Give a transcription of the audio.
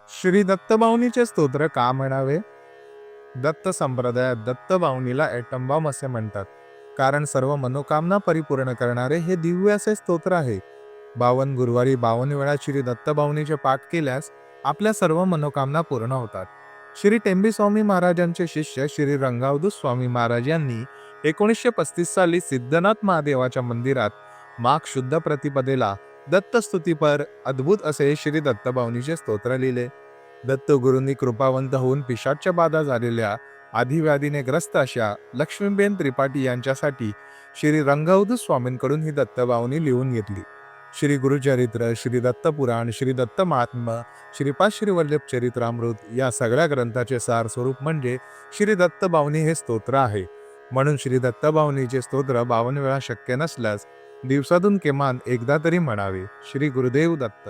श्री दत्तबाऊनीचे स्तोत्र का म्हणावे? दत्त संप्रदायात दत्तबाऊनीला ॲटम बॉम्ब असे म्हणतात, कारण सर्व मनोकामना परिपूर्ण करणारे हे दिव्य असे स्तोत्र आहे. 52 गुरुवारी 52 वेळा श्री दत्तबाऊनीचे पाठ केल्यास आपल्या सर्व मनोकामना पूर्ण होतात. श्री टेंबी स्वामी महाराजांचे शिष्य श्री रंगावधू स्वामी महाराज यांनी 1935 साली सिद्धनाथ महादेवाच्या मंदिरात माघ शुद्ध प्रतिपदेला दत्तस्तुतीपर अद्भुत असे श्री दत्तबाऊनीचे स्तोत्र लिहिले. दत्तगुरूंनी कृपावंत होऊन पिशाच्य बाधा झालेल्या आधिव्याधीने ग्रस्त अशा लक्ष्मीबेन त्रिपाठी यांच्यासाठी श्री रंगावधू स्वामींकडून ही दत्तबाऊनी लिहून घेतली. श्री गुरुचरित्र, श्री दत्तपुराण, श्री दत्त महात्म्य, श्रीपाद श्री वल्लभ चरित्रामृत या सगळ्या ग्रंथाचे सार स्वरूप म्हणजे श्री दत्तबाऊनी हे स्तोत्र आहे. म्हणून श्री दत्तबाऊनीचे स्तोत्र 52 वेळा शक्य नसल्यास दिवसातून किमान एकदा तरी म्हणावे. श्री गुरुदेव दत्त.